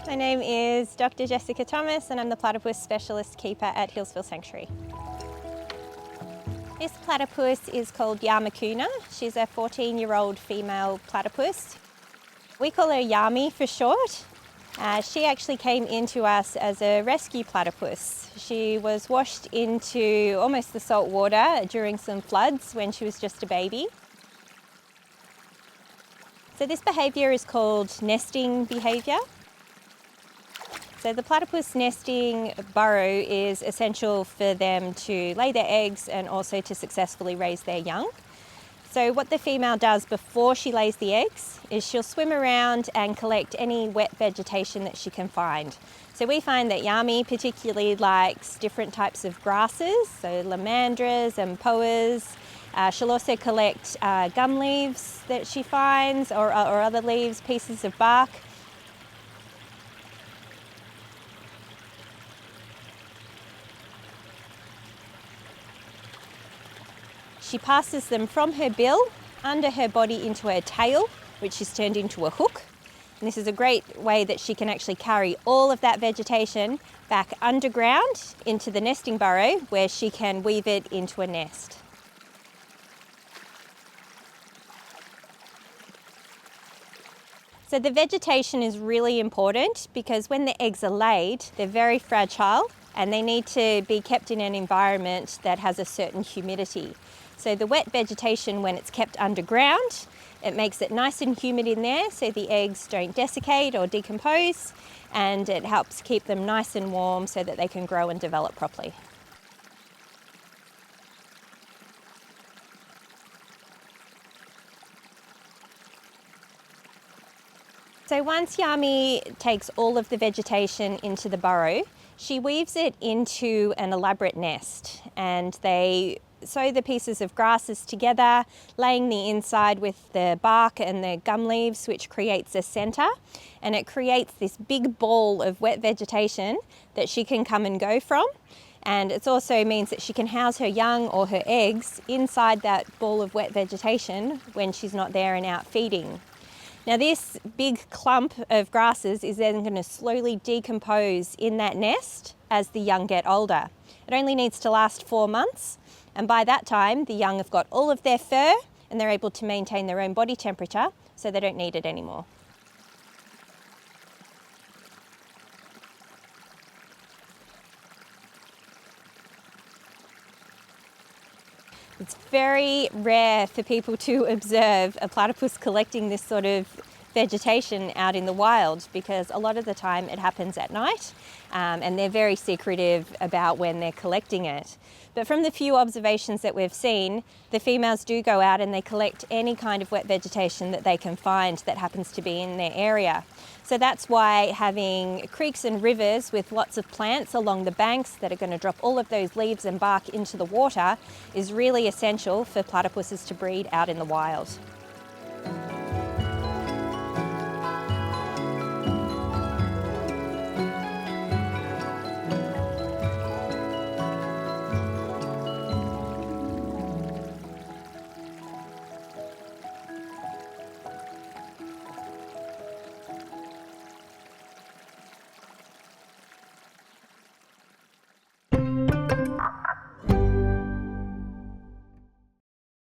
My name is Dr. Jessica Thomas and I'm the platypus specialist keeper at Healesville Sanctuary. This platypus is called Yamakuna. She's a 14-year-old female platypus. We call her Yami for short. She actually came into us as a rescue platypus. She was washed into almost the salt water during some floods when she was just a baby. So this behaviour is called nesting behaviour. So the platypus nesting burrow is essential for them to lay their eggs and also to successfully raise their young. So what the female does before she lays the eggs is she'll swim around and collect any wet vegetation that she can find. So we find that Yami particularly likes different types of grasses, so lamandras and poas. She'll also collect gum leaves that she finds or other leaves, pieces of bark. She passes them from her bill, under her body into her tail, which is turned into a hook. And this is a great way that she can actually carry all of that vegetation back underground into the nesting burrow where she can weave it into a nest. So the vegetation is really important because when the eggs are laid, they're very fragile and they need to be kept in an environment that has a certain humidity. So the wet vegetation, when it's kept underground, it makes it nice and humid in there so the eggs don't desiccate or decompose, and it helps keep them nice and warm so that they can grow and develop properly. So once Yami takes all of the vegetation into the burrow, she weaves it into an elaborate nest, and they sew the pieces of grasses together, laying the inside with the bark and the gum leaves, which creates a centre, and it creates this big ball of wet vegetation that she can come and go from. And it also means that she can house her young or her eggs inside that ball of wet vegetation when she's not there and out feeding. Now this big clump of grasses is then going to slowly decompose in that nest as the young get older. It only needs to last 4 months, and by that time the young have got all of their fur and they're able to maintain their own body temperature, so they don't need it anymore. It's very rare for people to observe a platypus collecting this sort of vegetation out in the wild because a lot of the time it happens at night and they're very secretive about when they're collecting it. But from the few observations that we've seen, the females do go out and they collect any kind of wet vegetation that they can find that happens to be in their area. So that's why having creeks and rivers with lots of plants along the banks that are going to drop all of those leaves and bark into the water is really essential for platypuses to breed out in the wild.